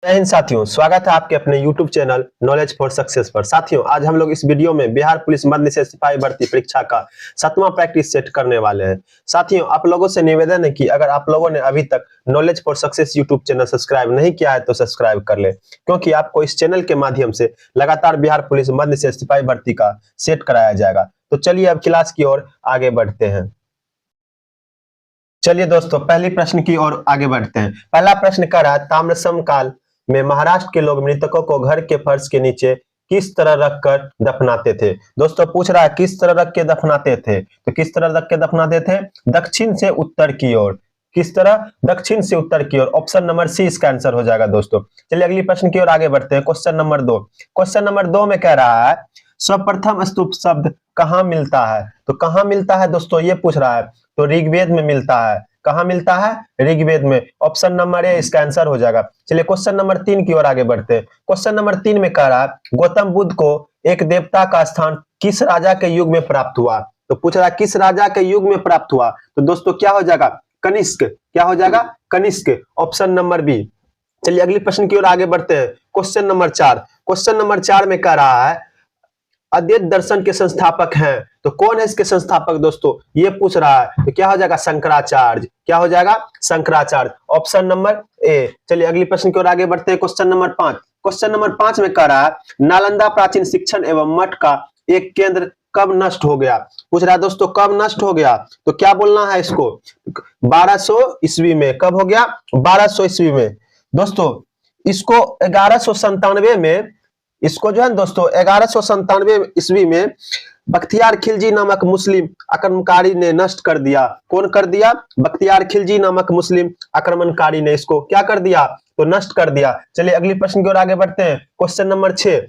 जय हिंद साथियों, स्वागत है आपके अपने YouTube channel knowledge for success पर। साथियों, आज हम लोग इस वीडियो में बिहार पुलिस मध्य निषेध सिपाही भर्ती परीक्षा का 7वां प्रैक्टिस सेट करने वाले हैं। साथियों, आप लोगों से निवेदन है कि अगर आप लोगों ने अभी तक knowledge for success YouTube channel subscribe नहीं किया है तो सब्सक्राइब कर ले, क्योंकि आपको इस चैनल के माध्यम से लगातार बिहार पुलिस मध्य निषेध सिपाही भर्ती का सेट कराया जाएगा। तो चलिए अब क्लास की ओर आगे बढ़ते हैं। चलिए दोस्तों, पहले प्रश्न की ओर आगे बढ़ते हैं। पहला प्रश्न कर रहा है, ताम्रसम काल में महाराष्ट्र के लोग मृतकों को घर के फर्श के नीचे किस तरह रखकर दफनाते थे। दोस्तों पूछ रहा है किस तरह रख के दफनाते थे, तो किस तरह रख के दफनाते थे? दक्षिण से उत्तर की ओर। किस तरह? दक्षिण से उत्तर की ओर। ऑप्शन नंबर सी इसका आंसर हो जाएगा दोस्तों। चलिए अगली प्रश्न की ओर आगे बढ़ते हैं। Question number 2। क्वेश्चन नंबर 2 में कह रहा है सर्वप्रथम स्तूप शब्द कहाँ मिलता है। तो कहाँ मिलता है दोस्तों, ये पूछ रहा है। तो ऋग्वेद में मिलता है। कहाँ मिलता है? ऋग्वेद में। ऑप्शन नंबर ए इसका आंसर हो जाएगा। चलिए क्वेश्चन नंबर 3 की ओर आगे बढ़ते हैं। क्वेश्चन नंबर 3 में कह रहा है गौतम बुद्ध को एक देवता का स्थान किस राजा के युग में प्राप्त हुआ। तो पूछ रहा है किस राजा के युग में प्राप्त हुआ। तो दोस्तों क्या हो जाएगा? कनिष्क। क्या हो जाएगा? कनिष्क। Option number B. चलिए अगली प्रश्न की ओर आगे बढ़ते हैं। Question number 4। क्वेश्चन नंबर 4 में कह रहा है अद्वैत दर्शन के संस्थापक हैं। तो कौन है इसके संस्थापक दोस्तों, ये पूछ रहा है। तो क्या हो जाएगा? शंकराचार्य। क्या हो जाएगा? शंकराचार्य। Option number A. चलिए अगली प्रश्न की ओर आगे बढ़ते हैं। Question number 5। क्वेश्चन नंबर 5 में कह रहा है नालंदा प्राचीन शिक्षण एवं मठ का एक केंद्र कब नष्ट हो गया। पूछ रहा है दोस्तों कब नष्ट हो गया। तो क्या बोलना है इसको? 1200 ईस्वी में। कब हो गया? 1200 ईस्वी में। दोस्तों इसको 1197 में, इसको जो है दोस्तों 1197 ईस्वी में बख्तियार खिलजी नामक मुस्लिम आक्रमणकारी ने नष्ट कर दिया। कौन कर दिया? बख्तियार खिलजी नामक मुस्लिम आक्रमणकारी ने इसको क्या कर दिया? तो नष्ट कर दिया। चलिए अगली प्रश्न की ओर आगे बढ़ते हैं। Question number 6।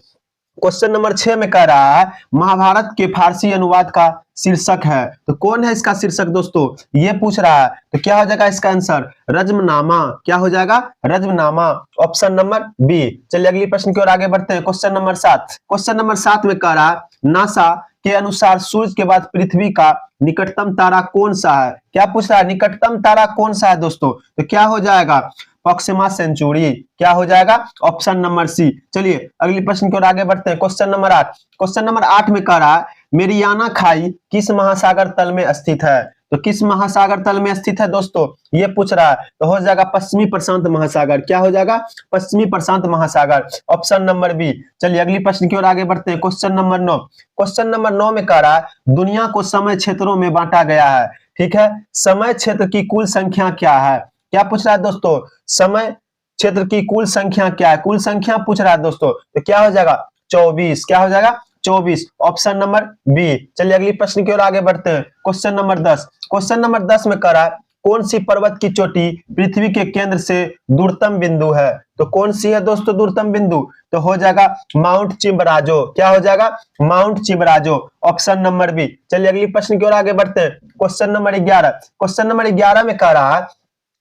क्वेश्चन नंबर 6 में कह रहा है महाभारत के फारसी अनुवाद का शीर्षक है। तो कौन है इसका शीर्षक दोस्तों, ये पूछ रहा है। तो क्या हो जाएगा इसका आंसर? रज्मनामा। क्या हो जाएगा? रज्मनामा। Option number B. चलिए अगली प्रश्न की ओर आगे बढ़ते हैं। Question number 7। क्वेश्चन नंबर 7 में कह रहा है नासा के अनुसार सूर्य के बाद पृथ्वी का निकटतम तारा कौन सा है। क्या पूछ रहा है? निकटतम तारा कौन सा है दोस्तों। तो क्या हो जाएगा? Proxima Centauri. क्या हो जाएगा? Option number C. चलिए अगली प्रश्न की ओर आगे बढ़ते हैं। Question number 8। क्वेश्चन नंबर 8 में कह रहा है मेरियाना खाई किस महासागर तल में स्थित है। तो किस महासागर तल में स्थित है दोस्तों, ये पूछ रहा है। तो हो जाएगा पश्चिमी प्रशांत महासागर। क्या हो जाएगा? पश्चिमी प्रशांत महासागर। Option number B. चलिए अगली प्रश्न की ओर आगे बढ़ते हैं। Question number 9। क्वेश्चन नंबर 9 में कह रहा है दुनिया को समय क्षेत्रों में बांटा गया है। ठीक है, समय क्षेत्र की कुल संख्या क्या है। क्या पूछ रहा है दोस्तों? समय क्षेत्र की कुल संख्या क्या है? कुल संख्या पूछ रहा है दोस्तों। तो क्या हो जाएगा? 24। क्या हो जाएगा? 24। Option number B. चलिए अगली प्रश्न की ओर आगे बढ़ते हैं। Question number 10। क्वेश्चन नंबर 10 में कह रहा है कौन सी पर्वत की चोटी पृथ्वी के केंद्र से दूरतम बिंदु है। तो कौन सी है दोस्तों दूरतम बिंदु? तो हो जाएगा माउंट चिम्बराजो। क्या हो जाएगा? Mount Chimborazo. Option number B. चलिए अगली प्रश्न की ओर आगे बढ़ते हैं। Question number 11। क्वेश्चन नंबर 11 में कह रहा है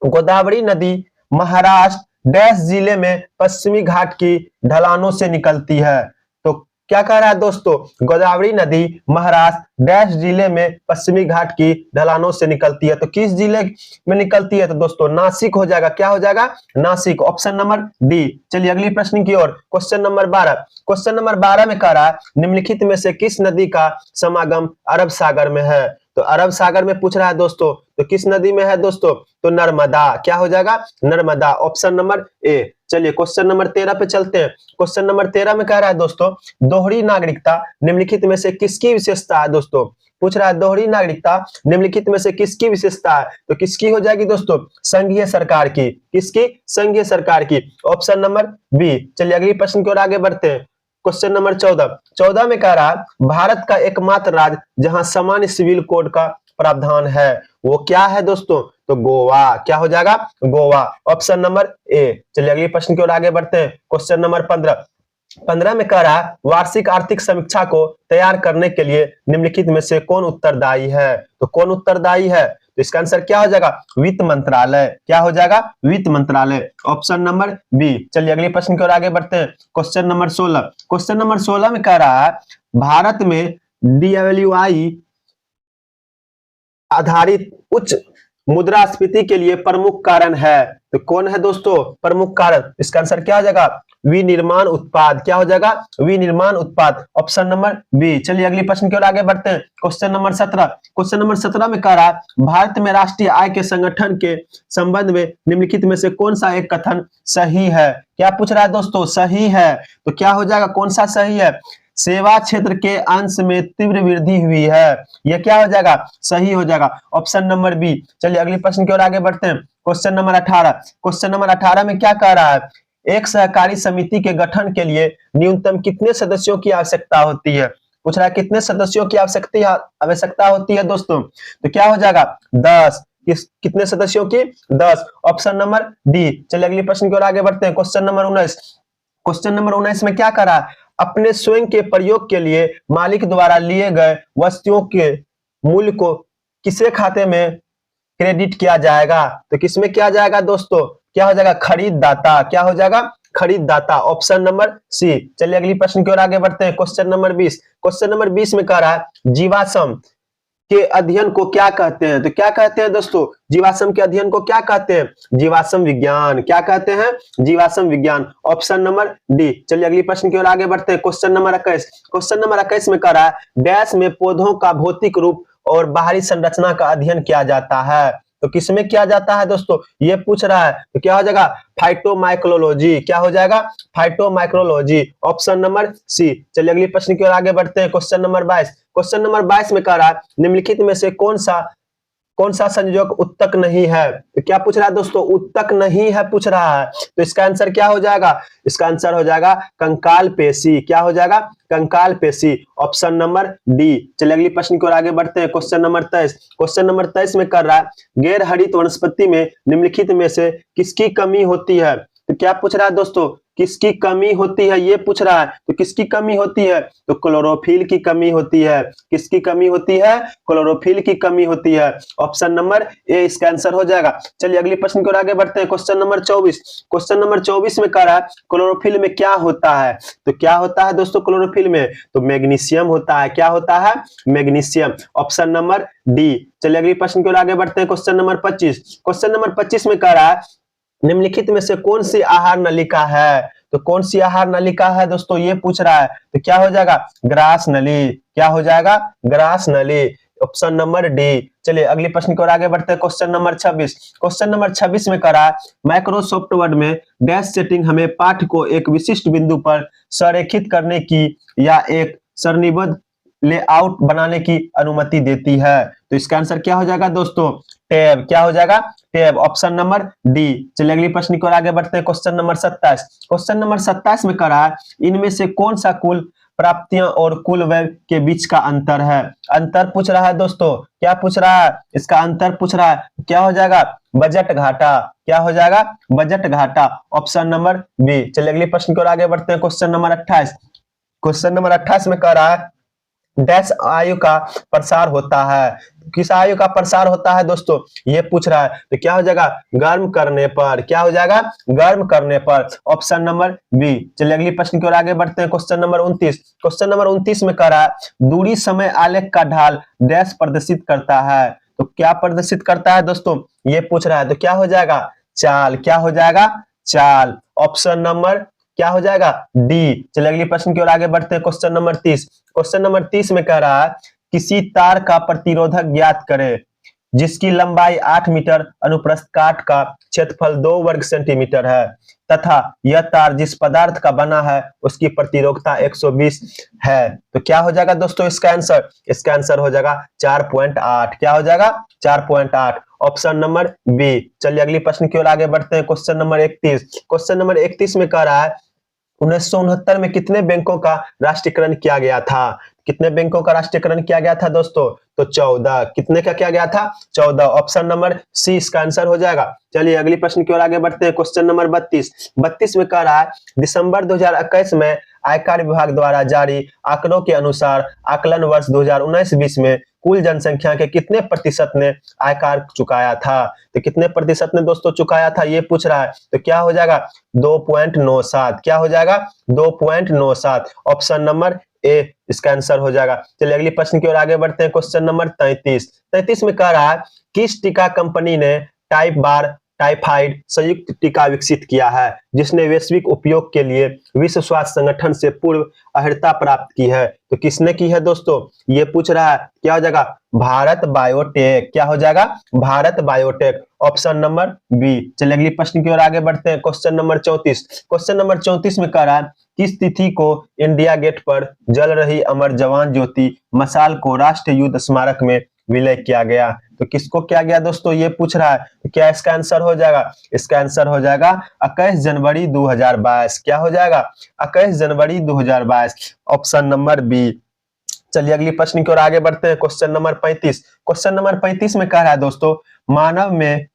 गोदावरी नदी महाराष्ट्र डैश जिले में पश्चिमी घाट की ढलानों से निकलती है। तो क्या कह रहा है दोस्तों? गोदावरी नदी महाराष्ट्र डैश जिले में पश्चिमी घाट की ढलानों से निकलती है। तो किस जिले में निकलती है? तो दोस्तों नासिक हो जाएगा। क्या हो जाएगा? नासिक। Option number D. चलिए अगली प्रश्न की ओर। Question number 12। क्वेश्चन नंबर 12 में कह रहा है निम्नलिखित में से किस नदी का समागम अरब सागर में है। तो अरब सागर में पूछ रहा है दोस्तों। तो किस नदी में है दोस्तों? तो नर्मदा। क्या हो जाएगा? नर्मदा। Option number A. चलिए क्वेश्चन नंबर 13 पे चलते हैं। क्वेश्चन नंबर 13 में कह रहा है दोस्तों दोहरी नागरिकता निम्नलिखित में से किसकी विशेषता है दोस्तों। पूछ रहा है दोहरी नागरिकता निम्नलिखित में से किसकी विशेषता है। तो किसकी हो जाएगी दोस्तों? संघीय सरकार की। किसकी? संघीय सरकार की। Option number B. चलिए अगली प्रश्न की ओर आगे बढ़ते हैं। Question number 14। 14 में कह रहा है भारत का एकमात्र राज्य जहां सामान्य सिविल कोड का प्रावधान है वो क्या है दोस्तों? तो गोवा। क्या हो जाएगा? गोवा। Option number A. चलिए अगले प्रश्न की ओर आगे बढ़ते हैं। Question number 15। 15 में कह रहा है वार्षिक आर्थिक समीक्षा को तैयार करने के लिए निम्नलिखित में से कौन उत्तरदायी है। तो कौन उत्तरदायी है? तो इसका आंसर क्या हो जाएगा? वित्त मंत्रालय। क्या हो जाएगा? वित्त मंत्रालय। Option number B. चलिए अगले प्रश्न की ओर आगे बढ़ते हैं। Question number 16। क्वेश्चन नंबर 16 में कह रहा है भारत में DWI आधारित उच्च मुद्रास्फीति के लिए प्रमुख कारण है? तो कौन है दोस्तों प्रमुख कारण? इसका आंसर क्या हो जाएगा? विनिर्माण उत्पाद। क्या हो जाएगा? विनिर्माण उत्पाद। Option number B. चलिए अगले प्रश्न की ओर आगे बढ़ते हैं। Question number 17। क्वेश्चन नंबर 17 में कह रहा है भारत में राष्ट्रीय आय के संगठन के संबंध में निम्नलिखित में से कौन सा एक कथन सही है? क्या पूछ रहा है दोस्तों? सही है। तो क्या हो जाएगा? कौन सा सही है? सेवा क्षेत्र के अंश में तीव्र वृद्धि हुई है। यह क्या हो जाएगा? सही हो जाएगा। Option number B. चलिए अगले प्रश्न की ओर आगे बढ़ते हैं। Question number 18। क्वेश्चन नंबर 18 में क्या कह रहा है? एक सहकारी समिति के गठन के लिए न्यूनतम कितने सदस्यों की आवश्यकता होती है? पूछ रहा है कितने सदस्यों की आवश्यकता होती है दोस्तों? तो क्या हो जाएगा? 10। कितने सदस्यों की? 10। Option number D. चलिए अगले प्रश्न की ओर आगे बढ़ते हैं। Question number 19। क्वेश्चन नंबर 19 में क्या करा? अपने स्वयं के प्रयोग के लिए मालिक द्वारा लिए गए वस्तुओं के मूल्य को किसे खाते में क्रेडिट किया जाएगा? तो किसमें किया जाएगा दोस्तों? क्या हो जाएगा? खरीददाता। क्या हो जाएगा? खरीददाता। Option number C. चलिए अगली प्रश्न की ओर आगे बढ़ते हैं। Question number 20। क्वेश्चन नंबर 20 में कह रहा है जीवाश्म के अध्ययन को क्या कहते हैं? तो क्या कहते हैं दोस्तों? जीवाश्म के अध्ययन को क्या कहते हैं? जीवाश्म विज्ञान। क्या कहते हैं? जीवाश्म विज्ञान। Option number D. चलिए अगली प्रश्न की ओर आगे बढ़ते हैं। Question number 21। क्वेश्चन नंबर 21 में कह रहा है डैश में पौधों का भौतिक रूप और बाहरी संरचना का अध्ययन किया जाता है। तो किसमें किया जाता है दोस्तों? ये पूछ रहा है। तो क्या हो जाएगा? फाइटोमाइक्रोलॉजी। क्या हो जाएगा? फाइटोमाइक्रोलॉजी। Option number C. चलिए अगली प्रश्न की ओर आगे बढ़ते हैं। Question number 22। क्वेश्चन नंबर 22 में कह रहा है निम्नलिखित में से कौन सा संयोजक उत्तक नहीं है? तो क्या पूछ रहा है दोस्तों? उत्तक नहीं है पूछ रहा है। तो इसका आंसर क्या हो जाएगा? इसका आंसर हो जाएगा कंकाल पेशी। क्या हो जाएगा? कंकाल पेशी। Option number D. चलिए अगली प्रश्न की ओर आगे बढ़ते हैं। Question number 23। क्वेश्चन नंबर 23 में कर रहा है गैर हरित वनस्पति में निम्नलिखित में से किसकी कमी होती है? तो क्या पूछ रहा है दोस्तों? किसकी कमी होती है ये पूछ रहा है। तो किसकी कमी होती है? तो क्लोरोफिल की कमी होती है। किसकी कमी होती है? क्लोरोफिल की कमी होती है। ऑप्शन नंबर ए इसका आंसर हो जाएगा। चलिए अगले प्रश्न की ओर आगे बढ़ते हैं। Question number 24। क्वेश्चन नंबर 24 में कह रहा है क्लोरोफिल में क्या होता है? तो क्या होता है दोस्तों क्लोरोफिल में? तो मैग्नीशियम होता है। क्या होता है? मैग्नीशियम। Option number D. चलिए अगले प्रश्न की ओर आगे बढ़ते हैं। Question number 25। क्वेश्चन नंबर 25 में कह रहा है निम्नलिखित में से कौन सी आहार नलिका है? तो कौन सी आहार नलिका है दोस्तों ये पूछ रहा है। तो क्या हो जाएगा? ग्रास नली। क्या हो जाएगा? ग्रास नली। Option number D. चलिए अगले प्रश्न की ओर आगे बढ़ते हैं। Question number 26। क्वेश्चन नंबर 26 में कह रहा है माइक्रोसॉफ्ट वर्ड में डैश सेटिंग हमें पाठ को एक विशिष्ट बिंदु पर संरेखित करने की या एक सारणीबद्ध लेआउट बनाने की अनुमति देती है। तो इसका आंसर क्या हो जाएगा दोस्तों? टैब। क्या हो जाएगा? टैब। Option number D. चलिए अगली प्रश्न की ओर आगे बढ़ते हैं। Question number 27। क्वेश्चन नंबर 27 में कह रहा है इनमें से कौन सा कुल प्राप्तियां और कुल व्यय के बीच का अंतर है? अंतर पूछ रहा है दोस्तों। क्या पूछ रहा है? इसका अंतर पूछ रहा है। क्या हो जाएगा? बजट घाटा। क्या हो जाएगा? बजट घाटा। Option number B. चलिए अगले प्रश्न की ओर आगे बढ़ते हैं। Question number 28। क्वेश्चन नंबर 28 में कह रहा है डैश आयु का प्रसार होता है। किस आयु का प्रसार होता है दोस्तों ये पूछ रहा है। तो क्या हो जाएगा? गर्म करने पर। क्या हो जाएगा? गर्म करने पर। Option number B. चलिए अगली प्रश्न की ओर आगे बढ़ते हैं। Question number 29। क्वेश्चन नंबर 29 में कह रहा है दूरी समय आलेख का ढाल डैश प्रदर्शित करता है। तो क्या प्रदर्शित करता है दोस्तों ये पूछ रहा है। तो क्या हो जाएगा? चाल। क्या हो जाएगा? चाल। ऑप्शन नंबर क्या हो जाएगा? डी। चलिए अगली प्रश्न की ओर आगे बढ़ते हैं। Question number 30। क्वेश्चन नंबर 30 में कह रहा है किसी तार का प्रतिरोधक ज्ञात करें जिसकी लंबाई 8 मीटर अनुप्रस्थ काट का क्षेत्रफल 2 वर्ग सेंटीमीटर है तथा यह तार जिस पदार्थ का बना है उसकी प्रतिरोधकता 120 है। तो क्या हो जाएगा दोस्तों इसका आंसर? इसका आंसर हो जाएगा 4.8। क्या हो जाएगा? 4.8। Option number B. चलिए अगली प्रश्न की ओर आगे बढ़ते हैं। Question number 31। क्वेश्चन नंबर 31 में कह रहा है 1969 में कितने बैंकों का राष्ट्रीयकरण किया गया था? कितने बैंकों का राष्ट्रीयकरण किया गया था दोस्तों? तो 14। कितने का किया गया था? 14। ऑप्शन नंबर सी इसका आंसर हो जाएगा। चलिए अगली प्रश्न की ओर आगे बढ़ते हैं। Question number 32। 32 में कह रहा है दिसंबर 2021 में आयकर विभाग द्वारा जारी आंकड़ों के अनुसार आकलन वर्ष 2019-20 में कुल जनसंख्या के कितने प्रतिशत ने आयकर चुकाया था? तो कितने प्रतिशत ने दोस्तों चुकाया था ये पूछ रहा है। तो क्या हो जाएगा? 2.97। क्या हो जाएगा? 2.97। ऑप्शन नंबर ए इसका आंसर हो जाएगा। चलिए अगली प्रश्न की ओर आगे बढ़ते हैं। क्वेश्चन नंबर 33 में कह रहा है किस टीका कंपनी ने टाइप बार टाइफाइड संयुक्त टीका विकसित किया है जिसने वैश्विक उपयोग के लिए विश्व स्वास्थ्य संगठन से पूर्व अर्हता प्राप्त की है? तो किसने की है दोस्तों, ये पूछ रहा है। क्या हो जाएगा? भारत बायोटेक। क्या हो जाएगा? Bharat Biotech, option number B. चलिए अगली प्रश्न की ओर आगे बढ़ते हैं। क्वेश्चन नंबर 34 में कह रहा है किस तिथि को इंडिया गेट पर जल रही अमर जवान ज्योति मशाल को राष्ट्रीय युद्ध स्मारक में विलय किया गया? तो किसको किया गया दोस्तों, ये पूछ रहा है। तो क्या इसका आंसर हो जाएगा? इसका आंसर हो जाएगा 21 जनवरी 2022। क्या हो जाएगा? 21 जनवरी 2022, ऑप्शन नंबर बी। चलिए अगली प्रश्न की ओर आगे बढ़ते हैं। क्वेश्चन नंबर 35 में कह रहा है दोस्तों मानव में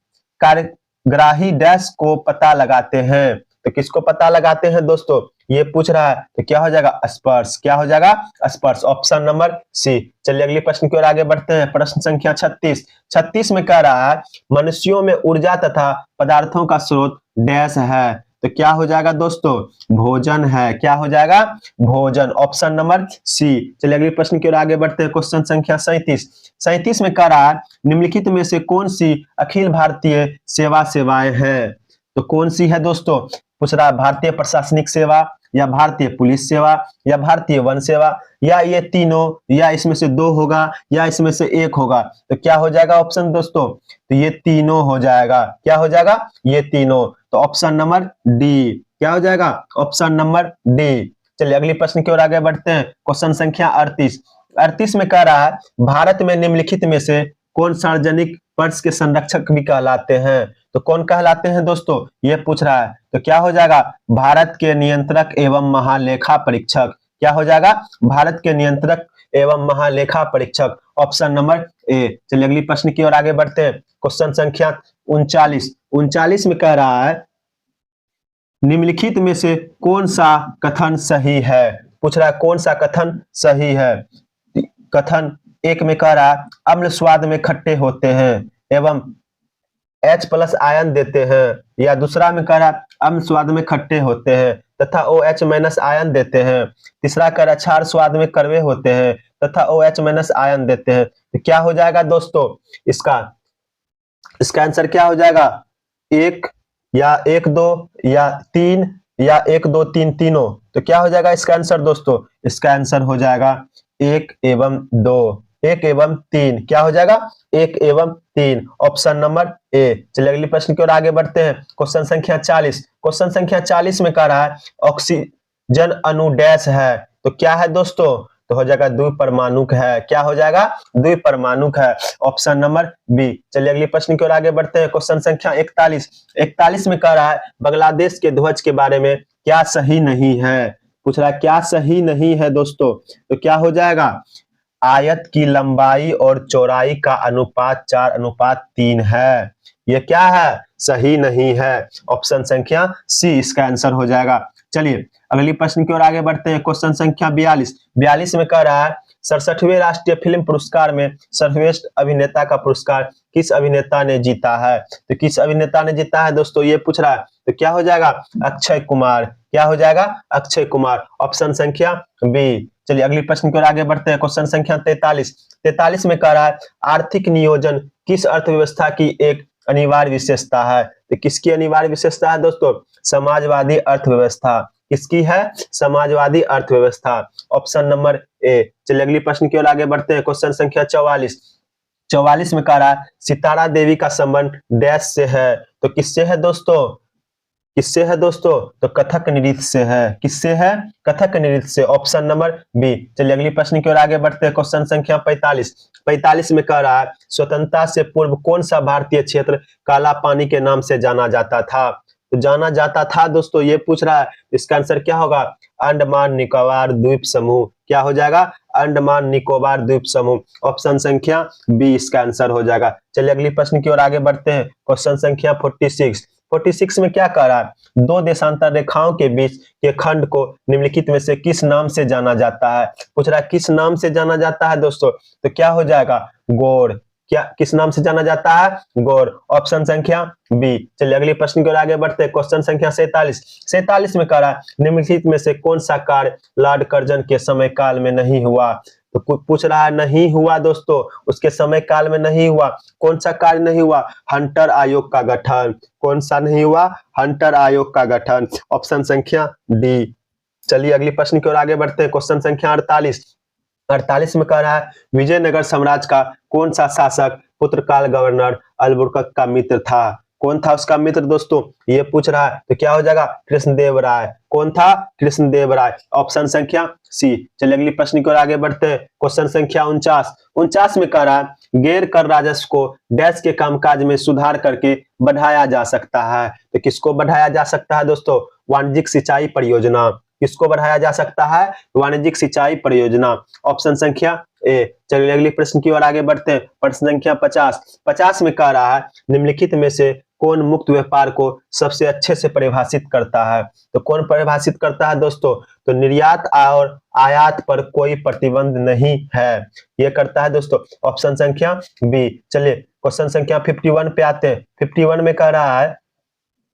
कार्यग्राही डैश को पता लगाते हैं। तो किसको पता लगाते हैं दोस्तों, ये पूछ रहा है। तो क्या हो जाएगा? स्पर्श। क्या हो जाएगा? स्पर्श, ऑप्शन नंबर सी। चलिए अगली प्रश्न की ओर आगे बढ़ते हैं। प्रश्न संख्या 36 में कह रहा है मनुष्यों में ऊर्जा तथा पदार्थों का स्रोत डैश है। तो क्या हो जाएगा दोस्तों? भोजन है। क्या हो जाएगा? भोजन, ऑप्शन नंबर सी। चलिए अगली प्रश्न की ओर आगे बढ़ते हैं। क्वेश्चन संख्या 37 में कह रहा है निम्नलिखित में से कौन सी अखिल भारतीय सेवाएं हैं? तो कौन सी है दोस्तों, पूछ रहा है। भारतीय प्रशासनिक सेवा या भारतीय पुलिस सेवा या भारतीय वन सेवा या ये तीनों, या इसमें से दो होगा या इसमें से एक होगा? तो क्या हो जाएगा ऑप्शन दोस्तों? तो ये तीनों हो जाएगा। क्या हो जाएगा? ये तीनों, तो ऑप्शन नंबर डी। क्या हो जाएगा? Option number D. चलिए अगली प्रश्न की ओर आगे बढ़ते हैं। क्वेश्चन संख्या 38 में कह रहा है भारत में निम्नलिखित में से कौन सार्वजनिक पर्स के संरक्षक भी कहलाते हैं? तो कौन कहलाते हैं दोस्तों, ये पूछ रहा है। तो क्या हो जाएगा? भारत के नियंत्रक एवं महालेखा परीक्षक। क्या हो जाएगा? भारत के नियंत्रक एवं महालेखा परीक्षक, ऑप्शन नंबर ए। चलिए अगली प्रश्न की ओर आगे बढ़ते हैं। क्वेश्चन संख्या 39 में कह रहा है निम्नलिखित में से कौन सा कथन सही है? पूछ रहा है कौन सा कथन सही है। कथन एक में कह रहा है अम्ल स्वाद में खट्टे होते हैं एवं H+ आयन देते हैं, या दूसरा में कह रहा है अम्ल स्वाद में खट्टे होते हैं तथा OH- आयन देते हैं। तीसरा कह रहा है क्षार स्वाद में कड़वे होते हैं तथा OH- आयन देते हैं। तो क्या हो जाएगा दोस्तों इसका आंसर क्या हो जाएगा? एक या एक दो या तीन या एक दो तीन तीनों? तो क्या हो जाएगा इसका आंसर दोस्तों? इसका आंसर हो जाएगा 1 एवं 2, 1 एवं 3। क्या हो जाएगा? 1 एवं 3, ऑप्शन नंबर ए। चलिए अगली प्रश्न की ओर आगे बढ़ते हैं। क्वेश्चन संख्या 40 में कह रहा है ऑक्सीजन अणु डैश है। तो क्या है दोस्तों? तो हो जाएगा द्विपरमाणुक है। क्या हो जाएगा? द्विपरमाणुक है, ऑप्शन नंबर बी। चलिए अगली प्रश्न की ओर आगे बढ़ते हैं। क्वेश्चन संख्या 41 में कह रहा है बांग्लादेश के ध्वज के बारे में क्या सही नहीं है? पूछ रहा है क्या सही नहीं है दोस्तों? तो क्या हो जाएगा? आयत की लंबाई और चौड़ाई का अनुपात 4:3 है। यह क्या है? सही नहीं है, ऑप्शन संख्या सी इसका आंसर हो जाएगा। चलिए अगली प्रश्न की ओर आगे बढ़ते हैं। क्वेश्चन संख्या 42 में कह रहा है 67वें राष्ट्रीय फिल्म पुरस्कार में सर्वश्रेष्ठ अभिनेता का पुरस्कार किस अभिनेता ने जीता है? तो किस अभिनेता ने जीता है दोस्तों, ये पूछ रहा है। तो क्या हो जाएगा? अक्षय कुमार। क्या हो जाएगा? अक्षय कुमार, ऑप्शन संख्या बी। चलिए अगली प्रश्न की ओर आगे बढ़ते हैं। क्वेश्चन संख्या 43 में कह रहा है आर्थिक नियोजन किस अर्थव्यवस्था की एक अनिवार्य विशेषता है? तो किसकी अनिवार्य विशेषता है दोस्तों? समाजवादी अर्थव्यवस्था। किसकी है? समाजवादी अर्थव्यवस्था, ऑप्शन नंबर ए। चलिए अगली प्रश्न की ओर आगे बढ़ते हैं। क्वेश्चन संख्या 44 में कह रहा है सितारा देवी का संबंध डैश से है। तो किससे है दोस्तों? किससे है दोस्तों? तो कथक नृत्य से है। किससे है? कथक नृत्य से, ऑप्शन नंबर बी। चलिए अगली प्रश्न की ओर आगे बढ़ते हैं। क्वेश्चन संख्या 45 में कह रहा है स्वतंत्रता से पूर्व कौन सा भारतीय क्षेत्र काला पानी के नाम से जाना जाता था? तो जाना जाता था दोस्तों, ये पूछ रहा है। इसका आंसर क्या होगा? अंडमान निकोबार द्वीप समूह। क्या हो जाएगा? अंडमान निकोबार द्वीप समूह, ऑप्शन संख्या बी इसका आंसर हो जाएगा। चलिए अगली प्रश्न की ओर आगे बढ़ते हैं। क्वेश्चन संख्या 46 में क्या कह रहा है? दो देशांतर रेखाओं के बीच के खंड को निम्नलिखित में से किस नाम से जाना जाता है? पूछ रहा है किस नाम से जाना जाता है दोस्तों? तो क्या हो जाएगा? गोड़। क्या किस नाम से जाना जाता है? गौर। ऑप्शन संख्या बी। चलिए अगले प्रश्न की ओर आगे बढ़ते हैं। क्वेश्चन संख्या 47। 47 में कह रहा है निम्नलिखित में से कौन सा कार्य लॉर्ड कर्जन के समय काल में नहीं हुआ? तो पूछ रहा है नहीं हुआ दोस्तों, उसके समय काल में नहीं हुआ। कौन सा कार्य नहीं हुआ? हंटर आयोग का गठन। कौन सा नहीं हुआ? हंटर आयोग का गठन। ऑप्शन संख्या डी। चलिए अगले प्रश्न की ओर आगे बढ़ते हैं। क्वेश्चन संख्या 48। 48 में कह रहा है विजयनगर साम्राज्य का कौन सा शासक पुत्रकाल गवर्नर अलबुकर्क का मित्र था? कौन था उसका मित्र दोस्तों? ये पूछ रहा है, तो क्या हो जाएगा? कृष्णदेव राय। कौन था? कृष्णदेव राय। ऑप्शन संख्या सी। चलिए अगले प्रश्न की ओर आगे बढ़ते हैं। क्वेश्चन संख्या 49। 49 में कह रहा है गैर कर राजस्व को डैश के कामकाज में सुधार करके बढ़ाया जा सकता है। तो किसको बढ़ाया जा सकता है दोस्तों? वाणिज्यिक सिंचाई परियोजना। किसको बढ़ाया जा सकता है? वाणिज्यिक सिंचाई परियोजना। ऑप्शन संख्या ए। चलिए अगले प्रश्न की ओर आगे बढ़ते हैं। प्रश्न संख्या 50। 50 में कह रहा है निम्नलिखित में से कौन मुक्त व्यापार को सबसे अच्छे से परिभाषित करता है? तो कौन परिभाषित करता है दोस्तों? तो निर्यात और आयात पर कोई प्रतिबंध नहीं है, ये करता है दोस्तों। ऑप्शन संख्या बी। चलिए क्वेश्चन संख्या 51 पे आते हैं। 51 में कह रहा है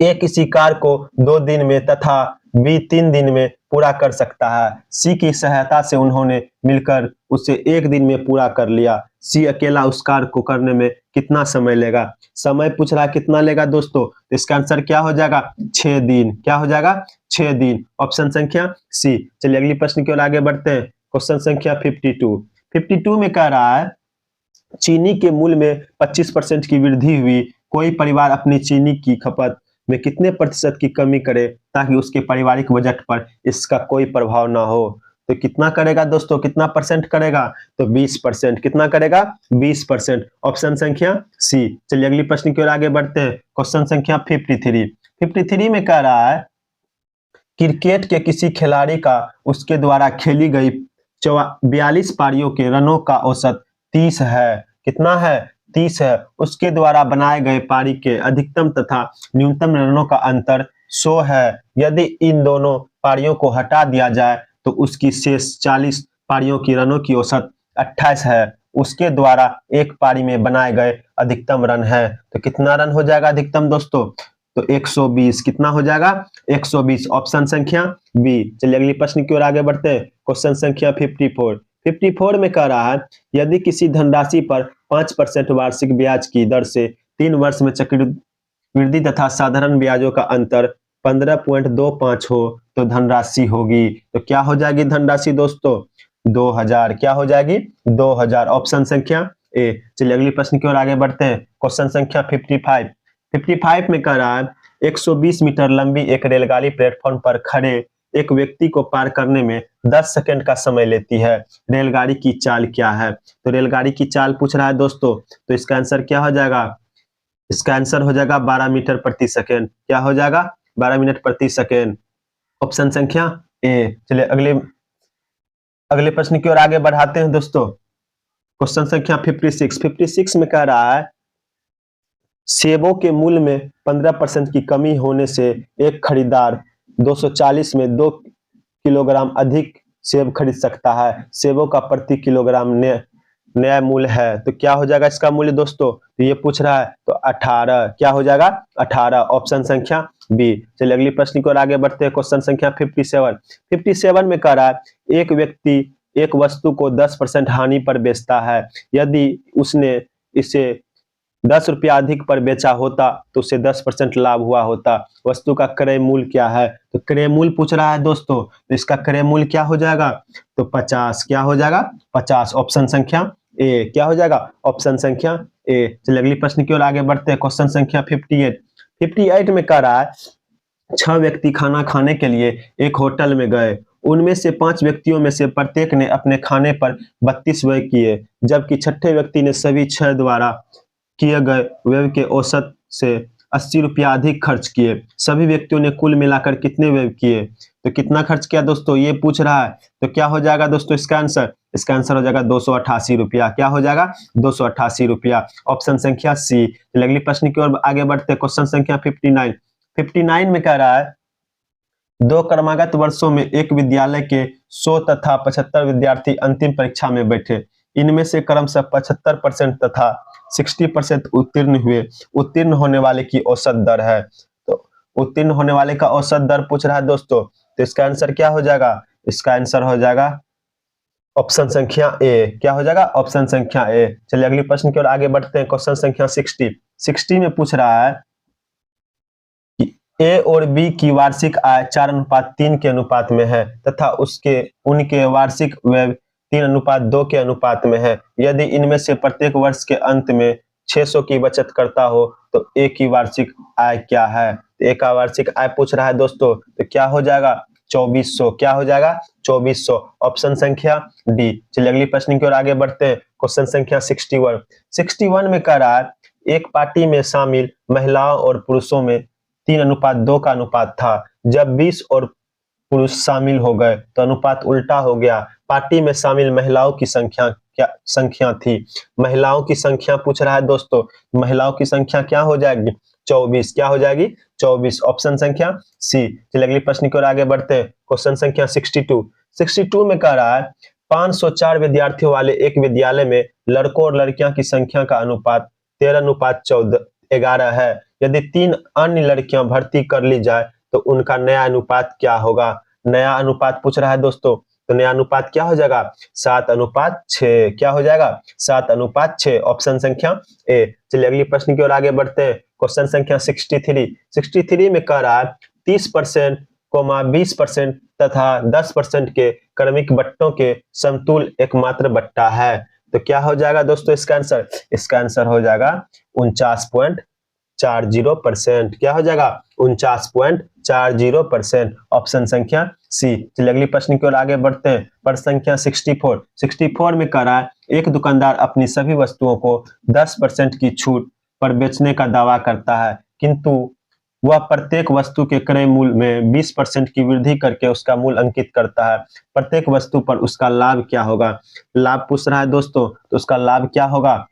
ए किसी कार्य को 2 दिन में तथा बी 3 दिन में पूरा कर सकता है। सी की सहायता से उन्होंने मिलकर उसे 1 दिन में पूरा कर लिया। सी अकेला उस कार्य को करने में कितना समय लेगा? समय पूछ रहा है कितना लेगा दोस्तों? तो इसका आंसर क्या हो जाएगा? 6 दिन। क्या हो जाएगा? 6 दिन। ऑप्शन संख्या सी। चलिए अगली प्रश्न की ओर आगे बढ़ते हैं। क्वेश्चन संख्या 52। 52 में कह रहा है चीनी के मूल्य में 25% की वृद्धि हुई। कोई परिवार अपनी चीनी की खपत में कितने प्रतिशत की कमी करे ताकि उसके पारिवारिक बजट पर इसका कोई प्रभाव ना हो? तो कितना करेगा दोस्तों? कितना परसेंट करेगा? तो 20%। कितना करेगा? 20%। ऑप्शन संख्या सी। चलिए अगली प्रश्न की ओर आगे बढ़ते हैं। क्वेश्चन संख्या 53। 53 में कह रहा है क्रिकेट के किसी खिलाड़ी का उसके द्वारा खेली गई 42 पारियों के रनों का औसत 30 है। कितना है? 30 है। उसके द्वारा बनाए गए पारी के अधिकतम तथा न्यूनतम रनों का अंतर 100 है। यदि इन दोनों पारियों को हटा दिया जाए तो उसकी शेष 40 पारियों की रनों की औसत 28 है। उसके द्वारा एक पारी में बनाए गए अधिकतम रन है। तो कितना रन हो जाएगा अधिकतम दोस्तों? तो 120। कितना हो जाएगा? 120। ऑप्शन संख्या बी। चलिए अगली प्रश्न की ओर आगे बढ़ते हैं। क्वेश्चन संख्या 54। 54 में कह रहा है यदि किसी धनराशि पर 5% वार्षिक ब्याज की दर से 3 वर्ष में चक्रवृद्धि तथा साधारण ब्याजों का अंतर 15.25 हो तो धनराशि होगी। तो क्या हो जाएगी धनराशि दोस्तों? 2000। क्या हो जाएगी? 2000। ऑप्शन संख्या ए। चलिए अगली प्रश्न की ओर आगे बढ़ते हैं। क्वेश्चन संख्या 55। 55 में कह रहा है 120 मीटर लंबी एक रेलगाड़ी प्लेटफॉर्म पर खड़े एक व्यक्ति को पार करने में 10 सेकंड का समय लेती है। रेलगाड़ी की चाल क्या है? तो रेलगाड़ी की चाल पूछ रहा है दोस्तों। तो इसका आंसर क्या हो जाएगा? इसका आंसर हो जाएगा 12 मीटर प्रति सेकंड। क्या हो जाएगा? 12 मिनट प्रति सेकंड। ऑप्शन संख्या ए। चलिए अगले अगले प्रश्न की ओर आगे बढ़ाते हैं दोस्तों। क्वेश्चन संख्या 56। 56 में कह रहा है सेबों के मूल्य में 15% की कमी होने से एक खरीदार 240 में 2 किलोग्राम अधिक सेब खरीद सकता है। सेबों का प्रति किलोग्राम नया मूल्य है। तो क्या हो जाएगा इसका मूल्य दोस्तों? तो ये पूछ रहा है तो 18। क्या हो जाएगा? 18। ऑप्शन संख्या बी। चलिए अगली प्रश्न की ओर आगे बढ़ते हैं। क्वेश्चन संख्या 57। 57 में कह रहा है एक व्यक्ति एक वस्तु को 10% हानि पर बेचता है। यदि उसने इसे 10 रुपया अधिक पर बेचा होता तो उसे 10% लाभ हुआ होता। वस्तु का क्रय मूल्य क्या है? तो क्रय मूल्य पूछ रहा है दोस्तों। तो इसका क्रय मूल्य क्या हो जाएगा? तो 50। क्या हो जाएगा? 50। ऑप्शन संख्या ए। क्या हो जाएगा? ऑप्शन संख्या ए। चलिए अगली प्रश्न की ओर आगे बढ़ते हैं। क्वेश्चन संख्या 58। 58 में कह रहा है 6 व्यक्ति खाना खाने के लिए एक होटल में गए। उनमें से 5 व्यक्तियों में से प्रत्येक ने अपने खाने पर 32 व्यय किए, जबकि छठे व्यक्ति ने सभी 6 द्वारा किए गए व्यय के औसत से 80 रुपया अधिक खर्च किए। सभी व्यक्तियों ने कुल मिलाकर कितने व्यय किए? तो कितना खर्च किया दोस्तों ये पूछ रहा है। तो क्या हो जाएगा दोस्तों इसका आंसर? इसका आंसर हो जाएगा 288 रुपया। क्या हो जाएगा? 288 रुपया। ऑप्शन संख्या सी। अगली प्रश्न की ओर आगे बढ़ते हैं। क्वेश्चन संख्या 59। 59 में कह रहा है 2 क्रमागत वर्षों में एक विद्यालय के 100 तथा 75 विद्यार्थी अंतिम परीक्षा में बैठे। इनमें से क्रमशः 75% तथा 60% उत्तीर्ण हुए। उत्तीर्ण होने वाले की औसत दर है। तो उत्तीर्ण होने वाले का औसत दर पूछ रहा है दोस्तों, तो इसका आंसर क्या हो जाएगा? इसका आंसर हो जाएगा ऑप्शन संख्या ए। क्या हो जाएगा? ऑप्शन संख्या ए। चलिए अगले प्रश्न की ओर आगे बढ़ते हैं। क्वेश्चन संख्या 60 में पूछ रहा है कि ए और बी की वार्षिक आय 4:3 के अनुपात में है तथा उनके वार्षिक व्यय 3:2 के अनुपात में है। यदि इनमें से प्रत्येक वर्ष के अंत में 600 की बचत करता हो तो ए की वार्षिक आय क्या है? ए का वार्षिक आय पूछ रहा है दोस्तों, तो क्या हो जाएगा? 2400। क्या हो जाएगा? 2400। ऑप्शन संख्या डी। चलिए अगली प्रश्न की ओर आगे बढ़ते हैं। क्वेश्चन संख्या 61 में कह रहा है एक पार्टी में शामिल महिलाओं और पुरुषों में 3:2 का अनुपात था। जब 20 और पुरुष शामिल हो गए तो अनुपात उल्टा हो गया। पार्टी में शामिल महिलाओं की संख्या थी। महिलाओं की संख्या पूछ रहा है दोस्तों, महिलाओं की संख्या क्या हो जाएगी? 24। क्या हो जाएगी? 24। ऑप्शन संख्या सी। चलिए अगले प्रश्न की ओर आगे बढ़ते हैं। क्वेश्चन संख्या 62 में कह रहा है 504 विद्यार्थियों वाले एक विद्यालय में लड़कों और लड़कियां की संख्या का अनुपात 13:11 है। यदि 3 अन्य लड़कियां भर्ती कर ली जाए तो उनका नया अनुपात क्या होगा? नया अनुपात पूछ रहा है दोस्तों, तो नया अनुपात क्या हो जाएगा? 7:6। क्या हो जाएगा? 7:6। ऑप्शन संख्या ए। चलिए अगली प्रश्न की ओर आगे बढ़ते हैं। क्वेश्चन संख्या 63 में कह रहा है 30%, 20% तथा 10% के क्रमिक बट्टों के समतुल एकमात्र बट्टा है। तो क्या हो जाएगा दोस्तों इसका आंसर? इसका आंसर हो जाएगा 49.40%। क्या हो जाएगा? 49.40%। ऑप्शन संख्या सी। चलिए अगली प्रश्न की ओर आगे बढ़ते हैं। प्रश्न संख्या 64 में कह रहा है एक दुकानदार अपनी सभी वस्तुओं को 10% की छूट पर बेचने का दावा करता है, किंतु वह प्रत्येक वस्तु के क्रय मूल्य में 20% की वृद्धि करके उसका मूल्य अंकित करता है। प्रत्येक वस्तु पर उसका लाभ क्या होगा? लाभ पूछ रहा है दोस्तों, तो उसका लाभ क्या होगा?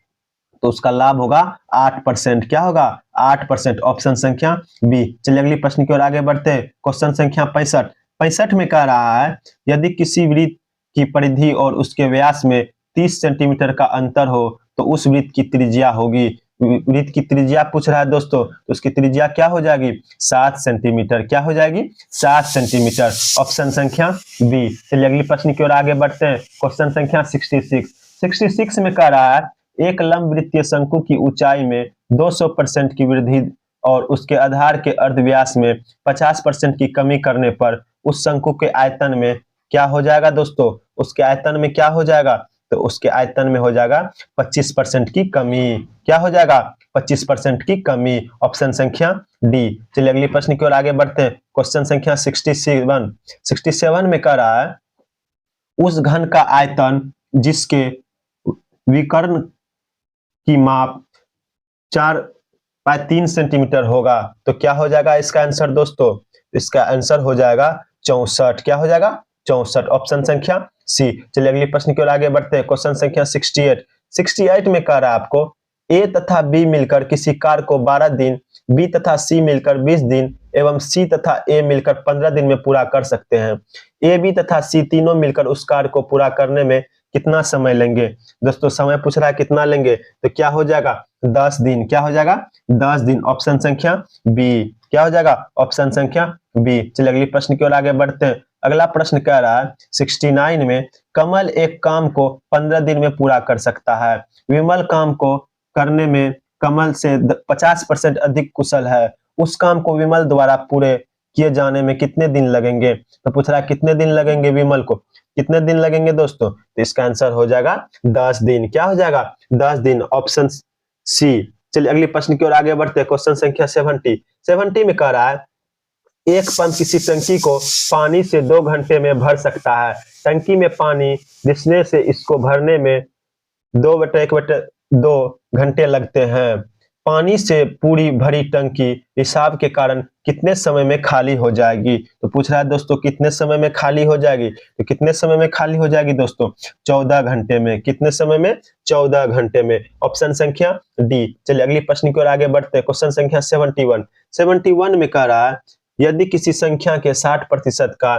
तो उसका लाभ होगा 8%। क्या होगा? 8%। ऑप्शन संख्या बी। चलिए अगली प्रश्न की ओर आगे बढ़ते हैं। क्वेश्चन संख्या 65 में कह रहा है यदि किसी वृत्त की परिधि और उसके व्यास में 30 सेंटीमीटर का अंतर हो तो उस वृत्त की त्रिज्या होगी। वृत्त की त्रिज्या पूछ रहा है दोस्तों, तो उसकी त्रिज्या क्या हो जाएगी? 7 सेंटीमीटर। क्या हो जाएगी? 7 सेंटीमीटर। ऑप्शन संख्या बी। चलिए अगली प्रश्न की ओर आगे बढ़ते हैं। क्वेश्चन संख्या 66 में कह रहा है एक लंब वृत्तीय शंकु की ऊंचाई में 200% की वृद्धि और उसके आधार के अर्धव्यास में 50% की कमी करने पर उस शंकु के आयतन में क्या हो जाएगा दोस्तों? उसके आयतन में क्या हो जाएगा? तो उसके आयतन में हो जाएगा 25% की कमी। क्या हो जाएगा? 25% की कमी। ऑप्शन संख्या डी। चलिए अगली प्रश्न की ओर आगे बढ़ते हैं। क्वेश्चन संख्या 67 में कह रहा है उस घन का आयतन जिसके विकर्ण की माप 4/3 सेंटीमीटर होगा, तो क्या हो जाएगा इसका आंसर दोस्तों? इसका आंसर हो जाएगा 64। क्या हो जाएगा? 64। ऑप्शन संख्या सी। चलिए अगली प्रश्न की ओर आगे बढ़ते हैं। क्वेश्चन संख्या 68 में कह रहा है आपको ए तथा बी मिलकर किसी कार्य को 12 दिन, बी तथा सी मिलकर 20 दिन एवं सी तथा ए मिलकर 15 दिन में पूरा कर सकते हैं। ए, बी तथा सी तीनों मिलकर उस कार्य को पूरा करने में कितना समय लेंगे? दोस्तों समय पूछ रहा है कितना लेंगे, तो क्या हो जाएगा? 10 दिन। क्या हो जाएगा? 10 दिन। ऑप्शन संख्या बी। क्या हो जाएगा? ऑप्शन संख्या बी। चलिए अगली प्रश्न की ओर आगे बढ़ते हैं। अगला प्रश्न कह रहा है 69 में कमल एक काम को 15 दिन में पूरा कर सकता है। विमल काम को करने में कमल से 50% अधिक कुशल है। उस काम को विमल द्वारा पूरे किए जाने में कितने दिन लगेंगे? तो पूछ रहा है कितने दिन लगेंगे विमल को? कितने दिन लगेंगे दोस्तों? तो इसका आंसर हो जाएगा 10 दिन। क्या हो जाएगा? 10 दिन। Option C. चलिए अगले प्रश्न की ओर आगे बढ़ते हैं। क्वेश्चन संख्या 70 में कह रहा है एक पंप किसी टंकी को पानी से 2 घंटे में भर सकता है। टंकी में पानी रिसने से इसको भरने में 2/1/2 घंटे लगते हैं। पानी से पूरी भरी टंकी रिसाव के कारण कितने समय में खाली हो जाएगी? तो पूछ रहा है दोस्तों कितने समय में खाली हो जाएगी? तो कितने समय में खाली हो जाएगी दोस्तों? 14 घंटे में। कितने समय में? 14 घंटे में। ऑप्शन संख्या डी। चलिए अगली प्रश्न की ओर आगे बढ़ते हैं। क्वेश्चन संख्या 71 में कह रहा है यदि किसी संख्या के 60% का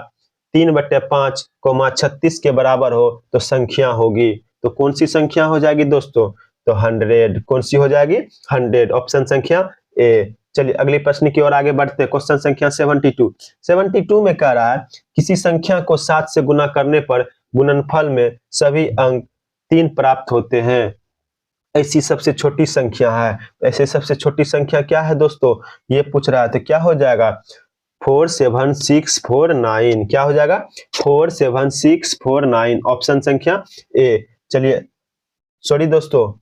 3/5, 36 के बराबर हो तो संख्या होगी। तो कौन सी संख्या हो जाएगी दोस्तों? तो 100। कौन सी हो जाएगी? 100। ऑप्शन संख्या ए। चलिए अगले प्रश्न की ओर आगे बढ़ते हैं। क्वेश्चन संख्या 72। 72 में कह रहा है किसी संख्या को 7 से गुना करने पर गुणनफल में सभी अंक 3 प्राप्त होते हैं। ऐसी सबसे छोटी संख्या है। ऐसे सबसे छोटी संख्या क्या है दोस्तों? ये पूछ रहा है। तो क्या हो जाएगा? 47649। क्या हो जाएगा? 47649। ऑप्शन संख्या ए। चलिए सॉरी दोस्तों,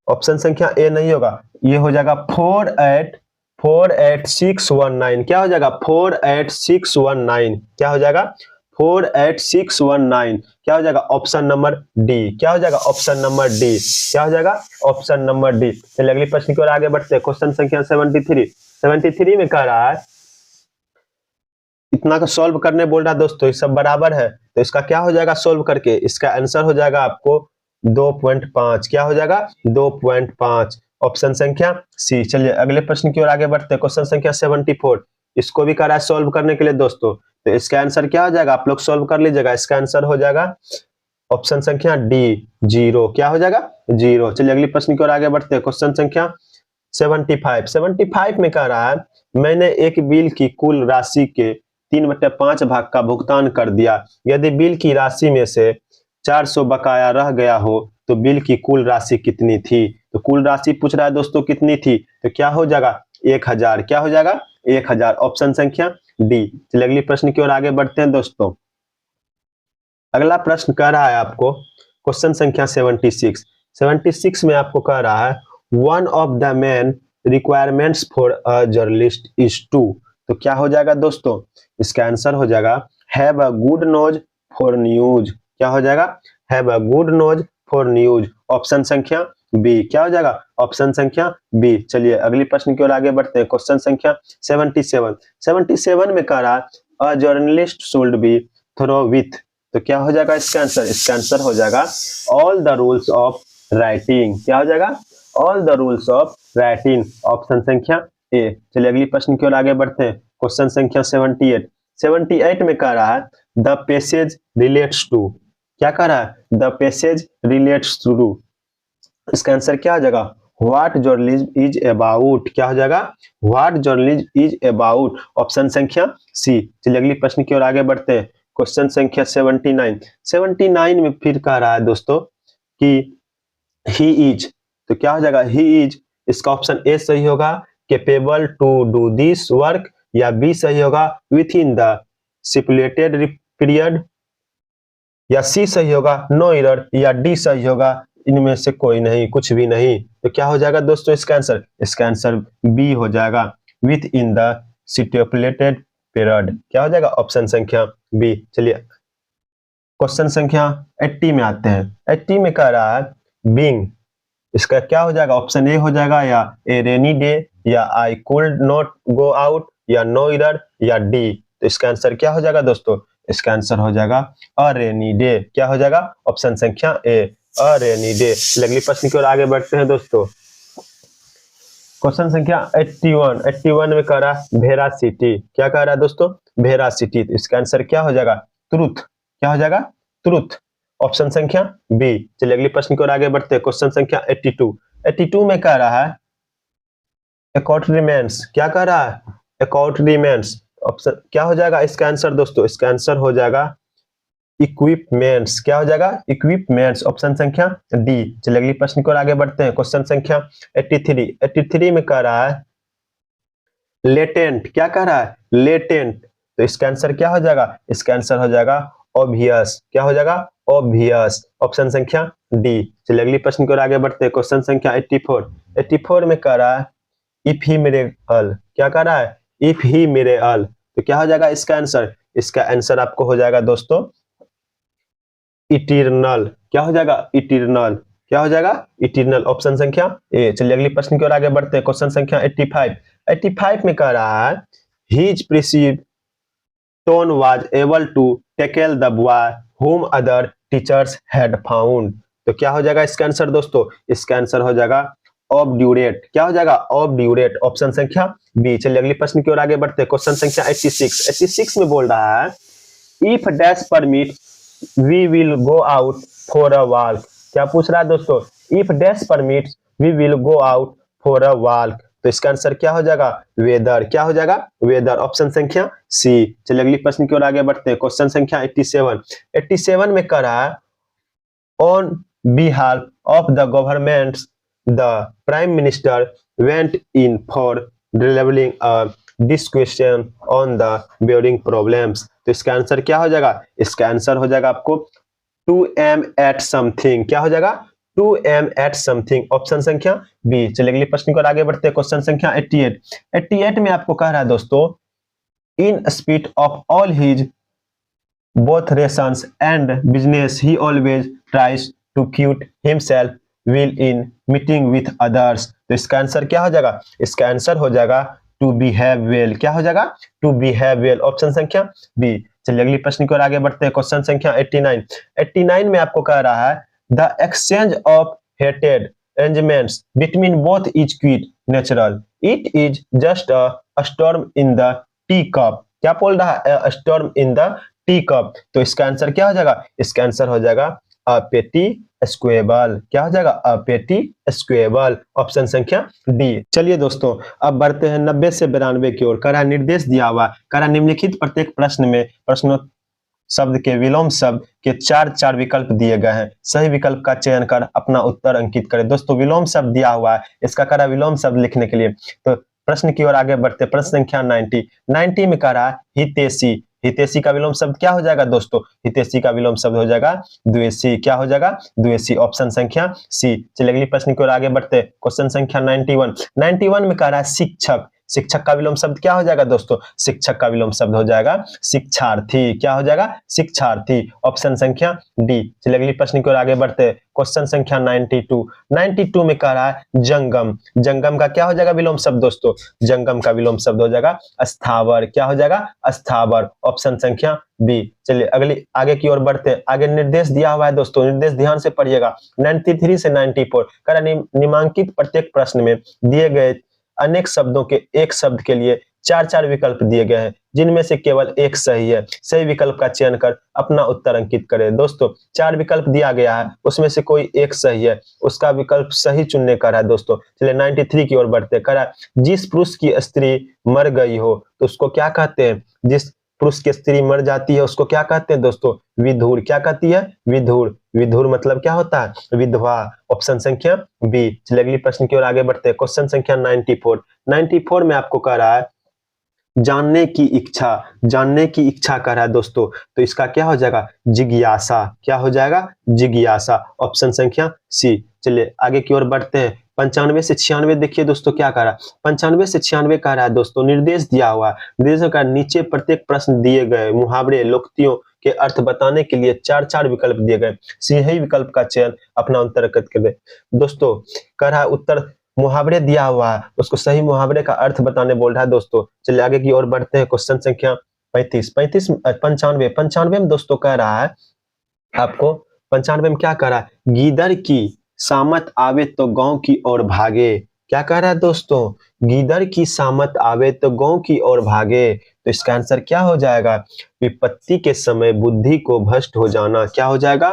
ऑप्शन संख्या ए नहीं होगा, ये हो जाएगा 48619। क्या हो जाएगा? 48619। क्या हो जाएगा? 48619। क्या हो जाएगा? Option number D. क्या हो जाएगा? Option number D. क्या हो जाएगा? Option number D. चलिए अगली प्रश्न की ओर आगे बढ़ते हैं। क्वेश्चन संख्या 73। 73 में कह रहा है इतना का सॉल्व करने बोल रहा है दोस्तों, ये सब बराबर है तो इसका क्या हो जाएगा सॉल्व करके? इसका आंसर हो जाएगा आपको 2.5। क्या हो जाएगा? 2.5। ऑप्शन संख्या सी। चलिए अगले प्रश्न की ओर आगे बढ़ते हैं। क्वेश्चन संख्या 74। इसको भी करा है सॉल्व करने के लिए दोस्तों, तो इसका आंसर क्या हो जाएगा? आप लोग सॉल्व कर लीजिएगा। इसका आंसर हो जाएगा ऑप्शन संख्या डी 0। क्या हो जाएगा? 0। चलिए अगली प्रश्न की ओर आगे बढ़ते हैं। क्वेश्चन संख्या 75। 75 में कह रहा है मैंने एक बिल की कुल राशि के 3/5 भाग का भुगतान कर दिया। यदि बिल की राशि में से 400 बकाया रह गया हो तो बिल की कुल राशि कितनी थी? तो कुल राशि पूछ रहा है दोस्तों कितनी थी, तो क्या हो जाएगा? 1000। क्या हो जाएगा? 1000। ऑप्शन संख्या डी। चलिए अगली प्रश्न की ओर आगे बढ़ते हैं दोस्तों। अगला प्रश्न कह रहा है आपको क्वेश्चन संख्या 76। 76 में आपको कह रहा है one of the main requirements for a journalist is to. तो क्या हो जाएगा दोस्तों? इसका आंसर हो जाएगा have a good nose for news. क्या हो जाएगा? Have a good nose for news. Option संख्या बी। क्या हो जाएगा? ऑप्शन संख्या बी। चलिए अगली प्रश्न की ओर आगे बढ़ते हैं। क्वेश्चन संख्या 77। 77 में कह रहा है a journalist should be thorough with. तो क्या हो जाएगा इसका आंसर? इसका आंसर हो जाएगा all the rules of writing. क्या हो जाएगा? All the rules of writing. Option संख्या ए। चलिए अगली प्रश्न की ओर आगे बढ़ते हैं। क्वेश्चन संख्या 78। 78 में कह रहा है द पैसेज रिलेट्स टू। क्या कह रहा है? The passage relates to. इसका आंसर क्या हो जाएगा? What journalism is about. क्या हो जाएगा? What journalism is about. Option संख्या सी। चलिए अगली प्रश्न की ओर आगे बढ़ते हैं। क्वेश्चन संख्या 79। 79 में फिर कह रहा है दोस्तों कि ही इज। तो क्या हो जाएगा? He is. इसका ऑप्शन ए सही होगा capable to do this work, या बी सही होगा within the stipulated period, या सी सही होगा नो एरर, या डी सही होगा इनमें से कोई नहीं, कुछ भी नहीं। तो क्या हो जाएगा दोस्तों इसका आंसर? इसका आंसर बी हो जाएगा with in the stipulated period. क्या हो जाएगा? ऑप्शन संख्या बी। चलिए क्वेश्चन संख्या 80 में आते हैं। 80 में कह रहा है बीइंग। इसका क्या हो जाएगा? ऑप्शन ए हो जाएगा या ए रेनी डे, या I could not go out, या नो एरर, या डी। तो इसका आंसर क्या हो जाएगा दोस्तों? इसका आंसर हो जाएगा अ रेनी डे। क्या हो जाएगा? ऑप्शन संख्या ए अ रेनी डे। अगली प्रश्न की ओर आगे बढ़ते हैं दोस्तों। क्वेश्चन संख्या 81। 81 में कह रहा है भेरा सिटी। क्या कह रहा है दोस्तों? भेरा सिटी। तो इसका आंसर क्या हो जाएगा? ट्रुथ। क्या हो जाएगा? ट्रुथ। ऑप्शन संख्या बी। चलिए अगली प्रश्न की ओर आगे बढ़ते हैं। क्वेश्चन संख्या 82। 82 में कह रहा है अकाउंट रिमेन्स। क्या कह रहा है? Account remains. ऑप्शन क्या हो जाएगा इसका आंसर दोस्तों? इसका आंसर हो जाएगा इक्विपमेंट्स। क्या हो जाएगा? इक्विपमेंट्स। ऑप्शन संख्या डी। चलिए अगली प्रश्न की ओर आगे बढ़ते हैं। क्वेश्चन संख्या 83। 83 में कह रहा है लेटेंट। क्या कह रहा है? लेटेंट। तो इसका आंसर क्या हो जाएगा? इसका आंसर हो जाएगा ऑब्वियस। क्या हो जाएगा? ऑब्वियस। ऑप्शन संख्या डी। चलिए अगली प्रश्न की ओर आगे बढ़ते हैं। क्वेश्चन संख्या 84। 84 में कह रहा है इफ ही मिरेकल। क्या कह रहा है? If he miracle. तो क्या हो जाएगा इसका आंसर? इसका आंसर आपको हो जाएगा दोस्तों इटर्नल। क्या हो जाएगा? इटर्नल। क्या हो जाएगा? इटर्नल। ऑप्शन संख्या ए। चलिए अगली प्रश्न की ओर आगे बढ़ते हैं। क्वेश्चन संख्या 85। 85 में कह रहा है his perceive tone was able to tackle the boy whom other teachers had found। तो क्या हो जाएगा इसका आंसर दोस्तों? इसका आंसर हो जाएगा ऑब्ड्यूरेट। क्या हो जाएगा? ऑब्ड्यूरेट। ऑप्शन संख्या बी। चलिए अगली प्रश्न की ओर आगे बढ़ते हैं। क्वेश्चन संख्या 86। 86 में बोल रहा है if dash permit we will go out for a walk क्या पूछ रहा है दोस्तों? If dash permits we will go out for a walk. तो इसका आंसर क्या हो जाएगा? वेदर। क्या हो जाएगा? वेदर। ऑप्शन संख्या सी। चलिए अगली प्रश्न की ओर आगे बढ़ते हैं। क्वेश्चन संख्या 87। 87 में कह रहा है on behalf of the government the prime minister went in for delivering a discussion on the building problems। तो इसका आंसर क्या हो जाएगा? इसका आंसर हो जाएगा आपको 2m at something। क्या हो जाएगा? 2m at something। ऑप्शन संख्या बी। चलिए अगली प्रश्न को आगे बढ़ते हैं। क्वेश्चन संख्या 88। 88 में आपको कह रहा है दोस्तों in speed of all his both rations and business he always tries to keep himself well in meeting with others। तो इसका आंसर क्या हो जाएगा? इसका आंसर हो जाएगा टू बिहेव वेल। क्या हो जाएगा? To behave well. ऑप्शन संख्या बी। चलिए अगली प्रश्न की ओर आगे बढ़ते हैं। क्वेश्चन संख्या 89। 89 में आपको कह रहा है the exchange of hated arrangements between both is quite natural, it is just a storm in the teacup। क्या बोल रहा है? a storm in the tea cup. तो इसका आंसर क्या हो जाएगा? इसका आंसर हो जाएगा अपेटी स्क्वेबल। क्या हो जाएगा? अपेटी स्क्वेबल। ऑप्शन संख्या डी। चलिए दोस्तों अब बढ़ते हैं 90 से 92 की ओर। करा निर्देश दिया हुआ, करा निम्नलिखित प्रत्येक प्रश्न में प्रश्नों शब्द के विलोम शब्द के चार विकल्प दिए गए हैं। सही विकल्प का चयन कर अपना उत्तर अंकित करें। दोस्तों विलोम शब्द दिया हुआ है, इसका करा विलोम शब्द लिखने के लिए। तो प्रश्न की ओर आगे बढ़ते। प्रश्न संख्या 90 में कह रहा है हितैषी। हितैषी का विलोम शब्द क्या हो जाएगा दोस्तों? हितैषी का विलोम शब्द हो जाएगा द्वेषी। क्या हो जाएगा? द्वेषी। ऑप्शन संख्या सी। चलिए अगली प्रश्न की ओर आगे बढ़ते। क्वेश्चन संख्या 91 में कह रहा है शिक्षक। शिक्षक का विलोम शब्द क्या हो जाएगा दोस्तों? शिक्षक का विलोम शब्द हो जाएगा शिक्षार्थी। क्या हो जाएगा? शिक्षार्थी। ऑप्शन संख्या डी। चलिए अगली प्रश्न की ओर आगे बढ़ते। क्वेश्चन संख्या 92 में कह रहा है जंगम। जंगम का क्या हो जाएगा विलोम शब्द दोस्तों? जंगम का विलोम शब्द हो जाएगा स्थावर। क्या हो जाएगा? स्थावर। ऑप्शन संख्या बी। चलिए अगली आगे की ओर बढ़ते। आगे निर्देश दिया हुआ है दोस्तों, निर्देश ध्यान से पढ़िएगा। 93 से 94 कह रहा निम्नांकित प्रत्येक प्रश्न में दिए गए अनेक शब्दों के एक शब्द के लिए चार विकल्प दिए गए हैं, जिनमें से केवल एक सही है। सही विकल्प का चयन कर अपना उत्तर अंकित करें। दोस्तों 4 विकल्प दिया गया है, उसमें से कोई एक सही है, उसका विकल्प सही चुनने का है दोस्तों। चलिए 93 की ओर बढ़ते। करा जिस पुरुष की स्त्री मर गई हो तो उसको क्या कहते हैं? जिस पुरुष की स्त्री मर जाती है उसको क्या कहते हैं दोस्तों? विधुर। क्या कहती है? विधुर। विधुर मतलब क्या होता है? विधवा। ऑप्शन संख्या बी। चलिए अगली प्रश्न की ओर आगे बढ़ते हैं। क्वेश्चन संख्या 94 में आपको कह रहा है जानने की इच्छा। जानने की इच्छा कर रहा है दोस्तों, तो इसका क्या हो जाएगा? जिज्ञासा। क्या हो जाएगा? जिज्ञासा। ऑप्शन संख्या सी। चलिए आगे की ओर बढ़ते हैं। 95 से 96 देखिए दोस्तों क्या कह रहा है। 95 से 96 कह रहा है दोस्तों निर्देश दिया हुआ है। निर्देशों का नीचे प्रत्येक प्रश्न दिए गए मुहावरे लोकोक्तियों के अर्थ बताने के लिए चार विकल्प दिए गए। सही विकल्प का चयन अपना उत्तर करें। दोस्तों कह रहा है उत्तर मुहावरे दिया हुआ है, उसको सही मुहावरे का अर्थ बताने बोल रहा है दोस्तों। चलिए आगे की ओर बढ़ते हैं। क्वेश्चन संख्या 95 में दोस्तों कह रहा है आपको 95 में क्या कह रहा है? गीदड़ की सामत आवे तो गांव की ओर भागे। क्या कह रहा है दोस्तों? गीदड़ की सामत आवे तो गांव की ओर भागे। तो इसका आंसर क्या हो जाएगा? विपत्ति के समय बुद्धि को भ्रष्ट हो जाना। क्या हो जाएगा?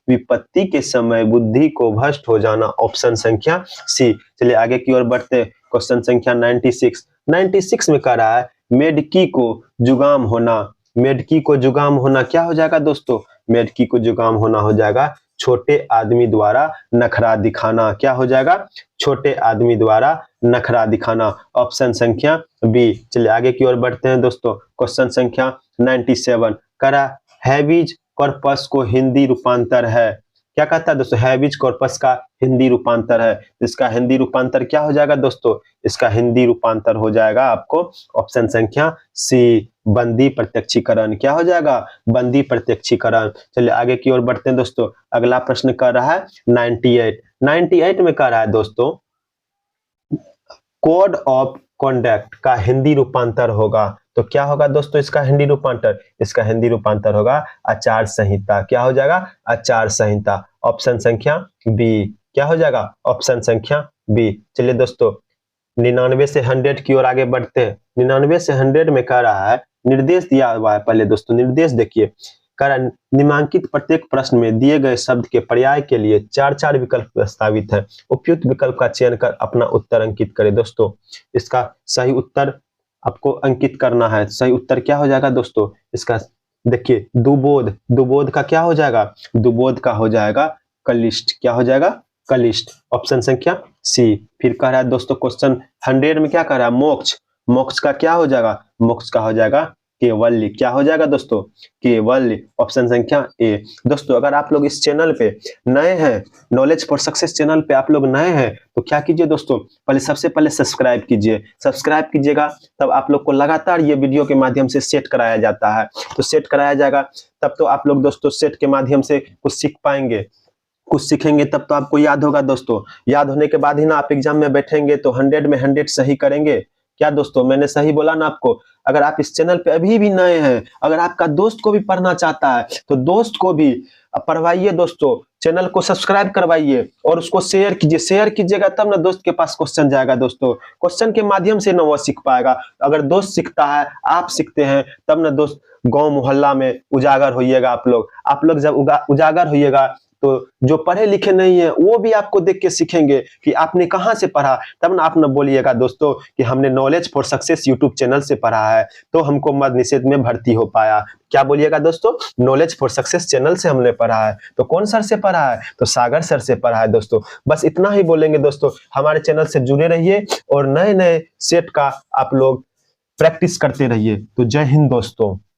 विपत्ति के समय बुद्धि को भ्रष्ट हो जाना। ऑप्शन संख्या सी। चलिए आगे की ओर बढ़ते। क्वेश्चन संख्या 96 में कह रहा है मेढकी को जुगाम होना। मेढकी को जुगाम होना क्या हो जाएगा दोस्तों? मेढकी को जुगाम होना हो जाएगा छोटे आदमी द्वारा नखरा दिखाना। क्या हो जाएगा? छोटे आदमी द्वारा नखरा दिखाना। ऑप्शन संख्या बी। चलिए आगे की ओर बढ़ते हैं दोस्तों। क्वेश्चन संख्या 97 करा हैबिज कॉर्पस को हिंदी रूपांतर है। क्या कहता है दोस्तों? हैबिज कॉर्पस का हिंदी रूपांतर है। इसका हिंदी रूपांतर क्या हो जाएगा दोस्तों? इसका हिंदी रूपांतर हो जाएगा आपको ऑप्शन संख्या सी बंदी प्रत्यक्षीकरण। क्या हो जाएगा? बंदी प्रत्यक्षीकरण। चलिए आगे की ओर बढ़ते हैं दोस्तों। अगला प्रश्न कर रहा है 98 में कह रहा है दोस्तों कोड ऑफ कॉन्डक्ट का हिंदी रूपांतर होगा। तो क्या होगा दोस्तों इसका हिंदी रूपांतर? इसका हिंदी रूपांतर होगा आचार संहिता। क्या हो जाएगा? आचार संहिता। ऑप्शन संख्या बी। क्या हो जाएगा? ऑप्शन संख्या बी। चलिए दोस्तों 99 से 100 की ओर आगे बढ़ते हैं। 99 से 100 में कह रहा है निर्देश दिया हुआ है। पहले दोस्तों निर्देश देखिए। कारण निम्नलिखित प्रत्येक प्रश्न में दिए गए शब्द के पर्याय के लिए 4-4 विकल्प प्रस्तावित है। उपयुक्त विकल्प का चयन कर अपना उत्तर अंकित करें। दोस्तों इसका सही उत्तर आपको अंकित करना है। सही उत्तर क्या हो जाएगा दोस्तों इसका? देखिए दुबोध, दुबोध का क्या हो जाएगा? दुबोध का हो जाएगा कलिष्ठ। क्या हो जाएगा? कलिष्ठ। ऑप्शन संख्या सी। फिर कह रहा है दोस्तों क्वेश्चन 100 में क्या कह रहा है? मोक्ष। मोक्ष का क्या हो जाएगा? मोक्ष का हो जाएगा केवल्य। क्या हो जाएगा दोस्तों? केवल्य। ऑप्शन संख्या ए। दोस्तों अगर आप लोग इस चैनल पे नए हैं, नॉलेज फॉर सक्सेस चैनल पे आप लोग नए हैं तो क्या कीजिए दोस्तों, पहले सबसे पहले सब्सक्राइब कीजिए। सब्सक्राइब कीजिएगा तब आप लोग को लगातार ये वीडियो के माध्यम से सेट कराया जाता है। तो सेट कराया जाएगा तब तो आप लोग दोस्तों सेट के माध्यम से कुछ सीख पाएंगे, कुछ सीखेंगे तब तो आपको याद होगा दोस्तों। याद होने के बाद ही ना आप एग्जाम में बैठेंगे तो 100 में 100 सही करेंगे। क्या दोस्तों मैंने सही बोला ना आपको? अगर आप इस चैनल पे अभी भी नए हैं, अगर आपका दोस्त को भी पढ़ना चाहता है तो दोस्त को भी पढ़वाइए दोस्तों, चैनल को सब्सक्राइब करवाइए और उसको शेयर कीजिए। शेयर कीजिएगा तब ना दोस्त के पास क्वेश्चन जाएगा दोस्तों, क्वेश्चन के माध्यम से ना वो सीख पाएगा। अगर दोस्त सीखता है, आप सीखते हैं तब ना दोस्त गांव मोहल्ला में उजागर होइएगा। आप लोग जब उजागर होइएगा तो जो पढ़े लिखे नहीं है वो भी आपको देख के सीखेंगे कि आपने कहाँ से पढ़ा, तब ना आप ना बोलिएगा दोस्तों कि हमने knowledge for success YouTube channel से पढ़ा है तो हमको मद्य निषेध में भर्ती हो पाया। क्या बोलिएगा दोस्तों? नॉलेज फॉर सक्सेस चैनल से हमने पढ़ा है। तो कौन सर से पढ़ा है? तो सागर सर से पढ़ा है दोस्तों। बस इतना ही बोलेंगे दोस्तों। हमारे चैनल से जुड़े रहिए और नए नए सेट का आप लोग प्रैक्टिस करते रहिए। तो जय हिंद दोस्तों।